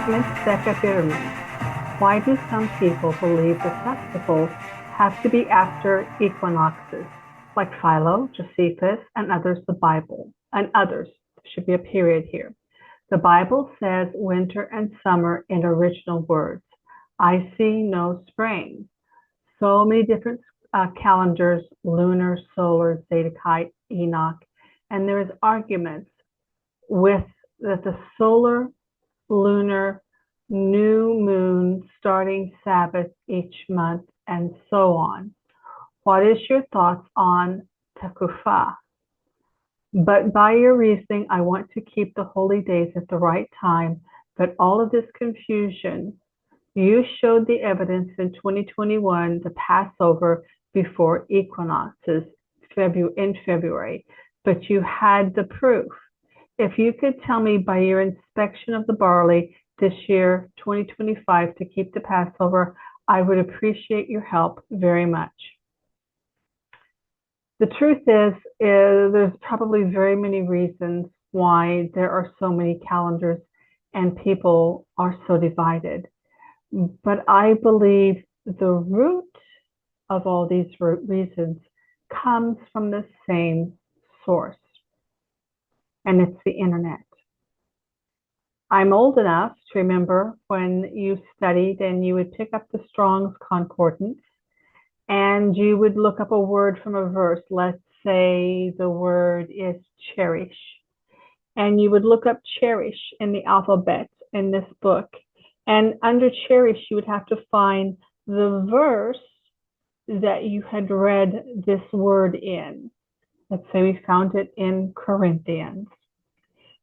segment Sekapirmi. Why do some people believe the festivals have to be after equinoxes, like Philo, Josephus, and others? The Bible and others. There should be a period here. The Bible says winter and summer in original words. I see no spring. So many different calendars: lunar, solar, Zedekite, Enoch, and there is arguments with that the solar, lunar, new moon starting Sabbath each month, and so on. What is your thoughts on Tekufa? But by your reasoning, I want to keep the holy days at the right time. But all of this confusion, you showed the evidence in 2021, the Passover before equinoxes in February, but you had the proof. If you could tell me by your inspection of the barley this year, 2025, to keep the Passover, I would appreciate your help very much. The truth is there's probably very many reasons why there are so many calendars and people are so divided. But I believe the root of all these reasons comes from the same source, and it's the internet. I'm old enough to remember when you studied and you would pick up the Strong's Concordance and you would look up a word from a verse. Let's say the word is cherish. And you would look up cherish in the alphabet in this book. And under cherish, you would have to find the verse that you had read this word in. Let's say we found it in Corinthians.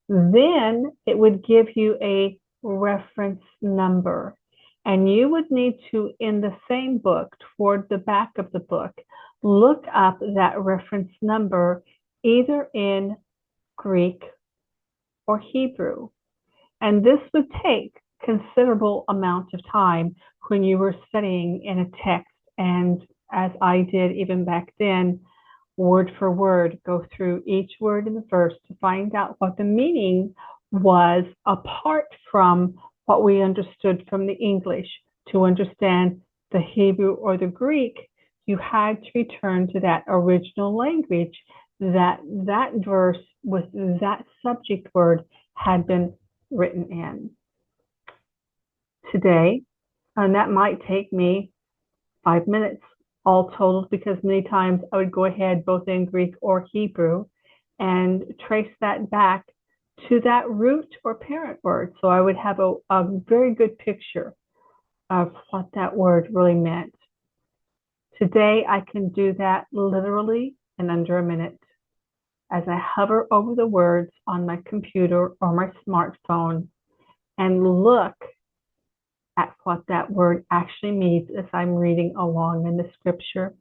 Then it would give you a reference number. And you would need to, in the same book, toward the back of the book, look up that reference number either in Greek or Hebrew. And this would take considerable amount of time when you were studying in a text. And as I did even back then, word for word, go through each word in the verse to find out what the meaning was apart from what we understood from the English. To understand the Hebrew or the Greek, you had to return to that original language that verse with that subject word had been written in. Today, and that might take me 5 minutes all totaled, because many times I would go ahead both in Greek or Hebrew and trace that back to that root or parent word. So I would have a very good picture of what that word really meant. Today, I can do that literally in under a minute as I hover over the words on my computer or my smartphone and look at what that word actually means as I'm reading along in the scripture.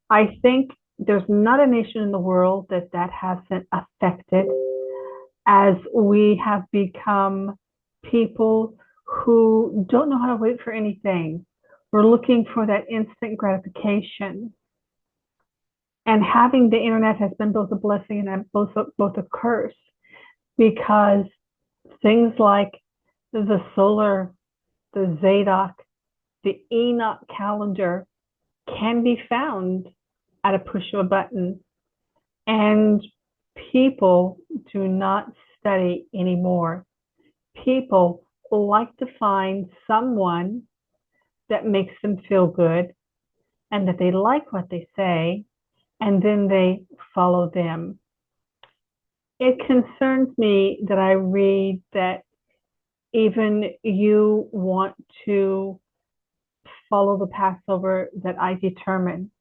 I think there's not a nation in the world that hasn't affected, as we have become people who don't know how to wait for anything. We're looking for that instant gratification. And having the internet has been both a blessing and both a curse, because things like the solar, the Zadok, the Enoch calendar can be found at a push of a button. And people do not study anymore. People like to find someone that makes them feel good and that they like what they say, and then they follow them. It concerns me that I read that even you want to follow the Passover that I determine.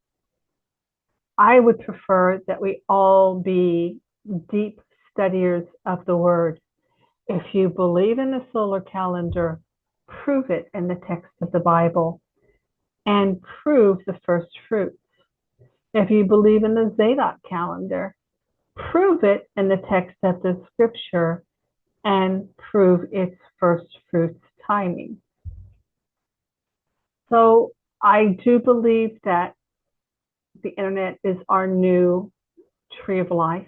I would prefer that we all be deep studiers of the word. If you believe in the solar calendar, prove it in the text of the Bible and prove the first fruits. If you believe in the Zadok calendar, prove it in the text of the scripture and prove its first fruits timing. So I do believe that the internet is our new tree of life,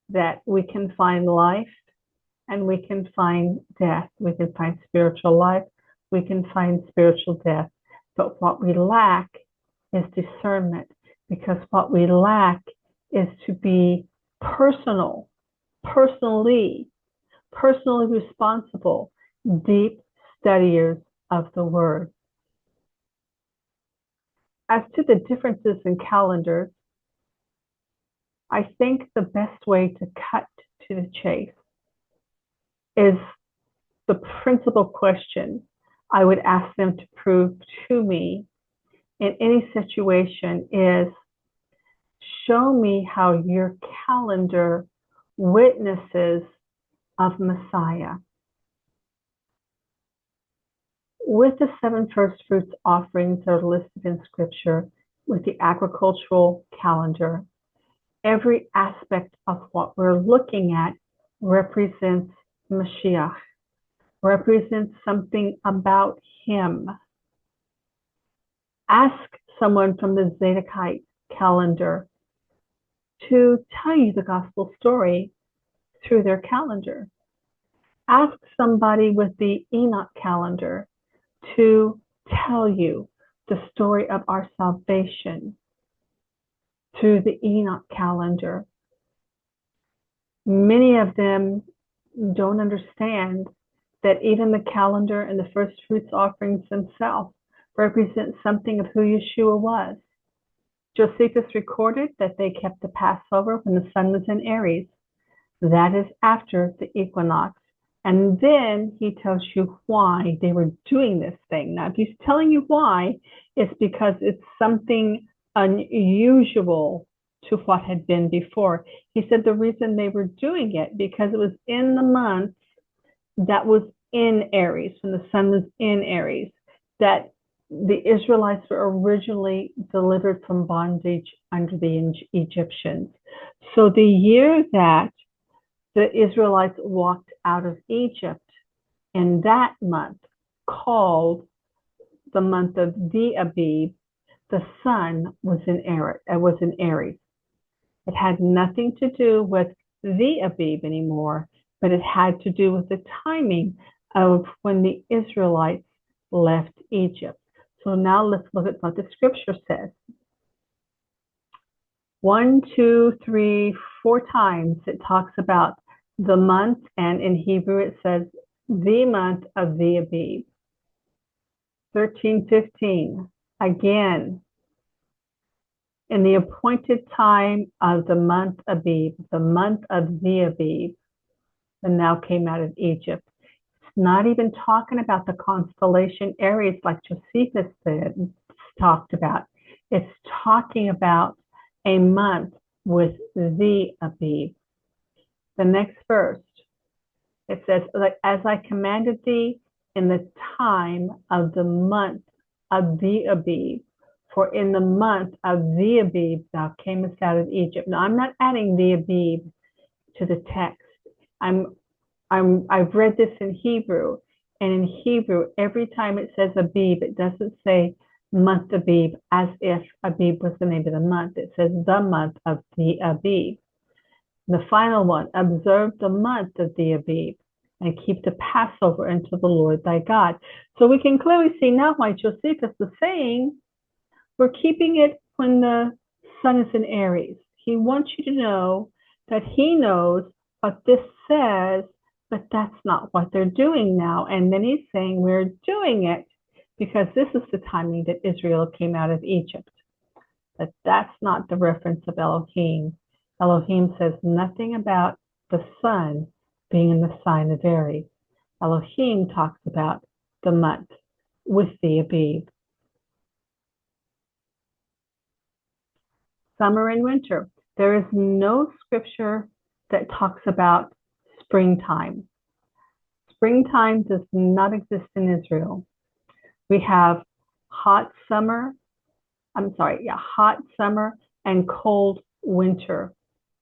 that we can find life and we can find death. We can find spiritual life. We can find spiritual death. But what we lack is discernment, because what we lack is to be personally responsible, deep studiers of the Word. As to the differences in calendars, I think the best way to cut to the chase is the principal question I would ask them to prove to me in any situation is, show me how your calendar witnesses of Messiah. With the 7 first fruits offerings that are listed in Scripture, with the agricultural calendar, every aspect of what we're looking at represents Mashiach, represents something about him. Ask someone from the Zedeckite calendar to tell you the gospel story through their calendar. Ask somebody with the Enoch calendar to tell you the story of our salvation through the Enoch calendar. Many of them don't understand that even the calendar and the first fruits offerings themselves represent something of who Yeshua was. Josephus recorded that they kept the Passover when the sun was in Aries. That is after the equinox. And then he tells you why they were doing this thing. Now, if he's telling you why, it's because it's something unusual to what had been before. He said the reason they were doing it because it was in the month that was in Aries, when the sun was in Aries, that the Israelites were originally delivered from bondage under the Egyptians. So the year that the Israelites walked out of Egypt, in that month, called the month of the Abib, the sun was in Aries. It had nothing to do with the Abib anymore, but it had to do with the timing of when the Israelites left Egypt. So now let's look at what the scripture says. 1, 2, 3, 4 times it talks about the month, and in Hebrew it says the month of the Abib. 13, 15, again, in the appointed time of the month Abib, the month of the Abib, and now came out of Egypt. It's not even talking about the constellation Aries like Josephus talked about. It's talking about a month with the Abib. The next verse, it says, as I commanded thee in the time of the month of the Abib, for in the month of the Abib thou camest out of Egypt. Now, I'm not adding the Abib to the text. I've read this in Hebrew, and in Hebrew, every time it says Abib, it doesn't say month Abib as if Abib was the name of the month. It says the month of the Abib. The final one, observe the month of the Abib and keep the Passover unto the Lord thy God. So we can clearly see now why Josephus was saying we're keeping it when the sun is in Aries. He wants you to know that he knows what this says, but that's not what they're doing now. And then he's saying we're doing it because this is the timing that Israel came out of Egypt. But that's not the reference of Elohim. Elohim says nothing about the sun being in the sign of Aries. Elohim talks about the month with the Abib. Summer and winter. There is no scripture that talks about springtime. Springtime does not exist in Israel. We have hot summer and cold winter.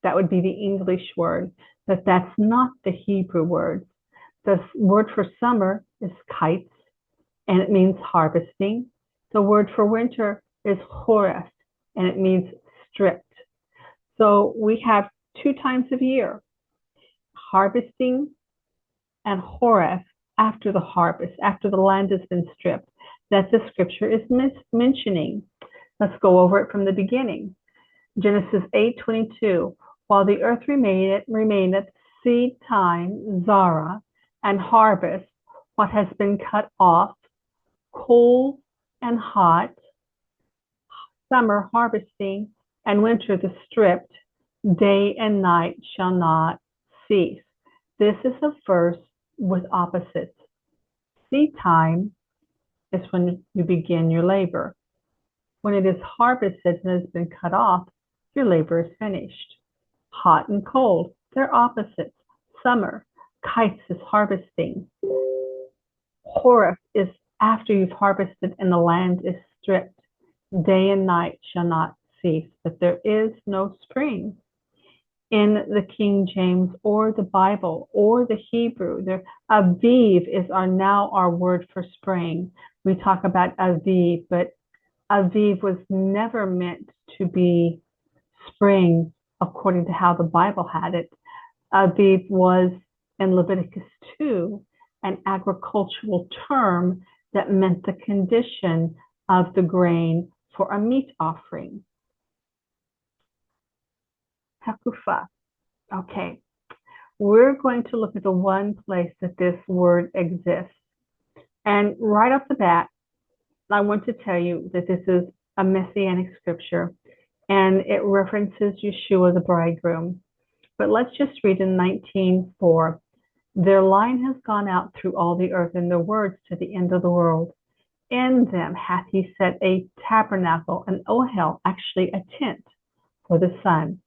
That would be the English word, but that's not the Hebrew word. The word for summer is kites, and it means harvesting. The word for winter is choreth, and it means stripped. So we have 2 times of year, harvesting and Horeth after the harvest, after the land has been stripped, that the scripture is mentioning. Let's go over it from the beginning. Genesis 8:22. While the earth remaineth seed time, Zara, and harvest, what has been cut off, cold and hot, summer harvesting, and winter the stripped, day and night shall not cease. This is a verse with opposites. Seed time is when you begin your labor. When it is harvested and has been cut off, your labor is finished. Hot and cold, they're opposites. Summer, kites is harvesting. Horeth is after you've harvested and the land is stripped. Day and night shall not cease, but there is no spring. In the King James or the Bible or the Hebrew, Aviv is now our word for spring. We talk about Aviv, but Aviv was never meant to be spring according to how the Bible had it. Aviv was in Leviticus 2 an agricultural term that meant the condition of the grain for a meat offering. Takufa. Okay, we're going to look at the one place that this word exists. And right off the bat, I want to tell you that this is a messianic scripture and it references Yeshua the bridegroom. But let's just read in 19:4. Their line has gone out through all the earth, and their words to the end of the world. In them hath he set a tabernacle, an ohel, actually a tent for the sun.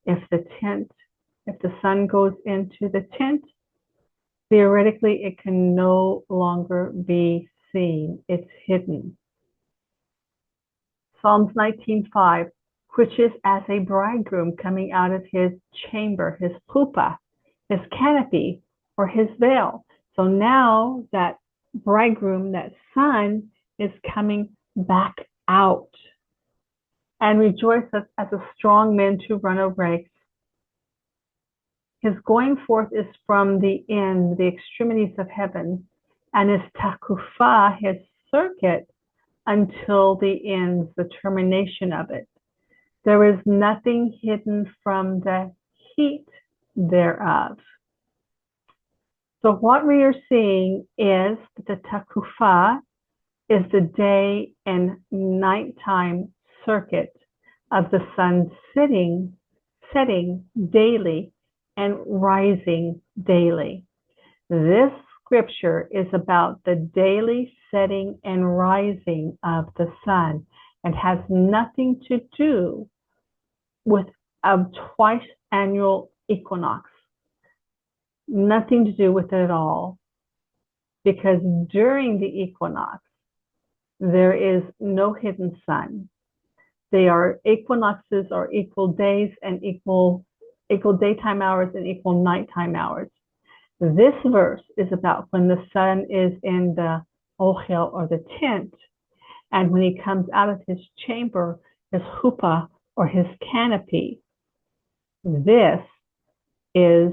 If the sun goes into the tent, theoretically it can no longer be seen. It's hidden. Psalms 19:5, which is as a bridegroom coming out of his chamber, his chuppah, his canopy, or his veil. So now that bridegroom, that sun, is coming back out. And rejoice as a strong man to run a race. His going forth is from the end, the extremities of heaven, and his takufah, his circuit, until the ends, the termination of it. There is nothing hidden from the heat thereof. So what we are seeing is that the takufah is the day and nighttime circuit of the sun setting daily and rising daily. This scripture is about the daily setting and rising of the sun and has nothing to do with a twice annual equinox. Nothing to do with it at all, because during the equinox, there is no hidden sun. They are equinoxes are equal days and equal daytime hours and equal nighttime hours. This verse is about when the sun is in the ohel, or the tent, and when he comes out of his chamber, his chuppah, or his canopy. This is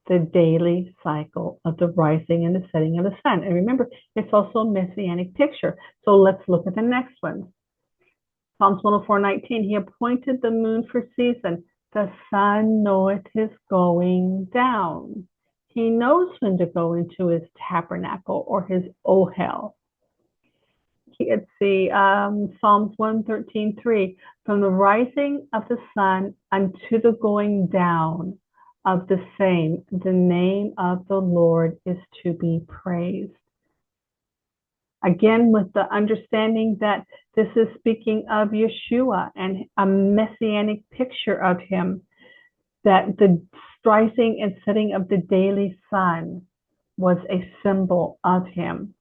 the daily cycle of the rising and the setting of the sun. And remember, it's also a messianic picture. So let's look at the next one. Psalms 104:19, he appointed the moon for season. The sun knoweth his going down. He knows when to go into his tabernacle or his ohel. Let's see, Psalms 113:3, from the rising of the sun unto the going down of the same, the name of the Lord is to be praised. Again, with the understanding that this is speaking of Yeshua and a messianic picture of him, that the rising and setting of the daily sun was a symbol of him.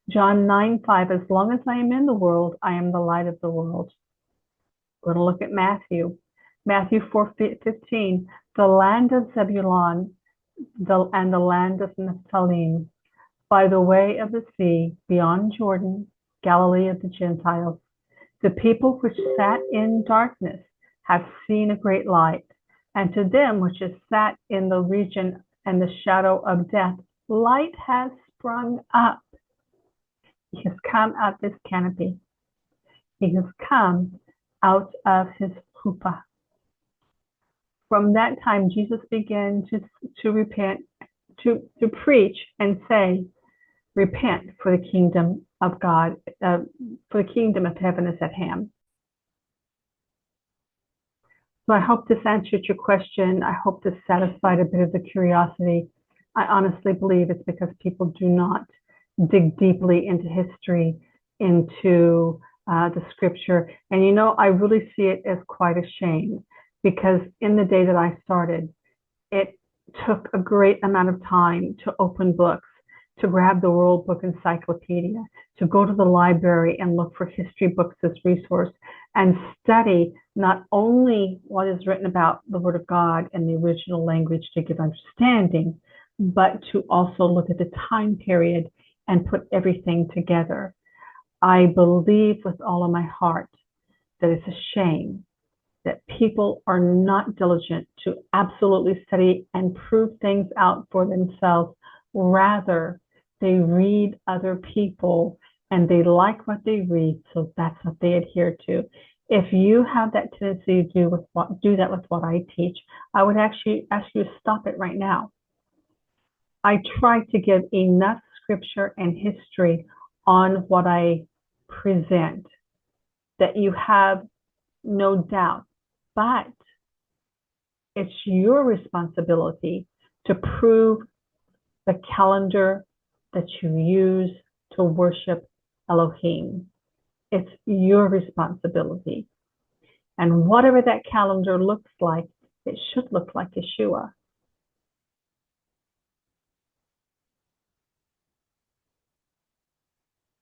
John 9:5, as long as I am in the world, I am the light of the world. We're going to look at Matthew. Matthew 4:15, the land of Zebulun and the land of Naphtali, by the way of the sea, beyond Jordan, Galilee of the Gentiles. The people which sat in darkness have seen a great light, and to them which have sat in the region and the shadow of death, Light has sprung up. He has come out of this canopy. He has come out of his chuppah. From that time, Jesus began to repent, to preach and say, repent, for the kingdom of God, for the kingdom of heaven is at hand. So I hope this answered your question. I hope this satisfied a bit of the curiosity. I honestly believe it's because people do not dig deeply into history, into the scripture. And you know, I really see it as quite a shame, because in the day that I started, it took a great amount of time to open books, to grab the World Book Encyclopedia, to go to the library and look for history books as resource, and study not only what is written about the Word of God in the original language to give understanding, but to also look at the time period and put everything together. I believe with all of my heart that it's a shame that people are not diligent to absolutely study and prove things out for themselves. Rather, they read other people and they like what they read, so that's what they adhere to. If you have that tendency to do that with what I teach, I would actually ask you to stop it right now. I try to give enough scripture and history on what I present that you have no doubt, but it's your responsibility to prove the calendar that you use to worship Elohim. It's your responsibility. And whatever that calendar looks like, it should look like Yeshua.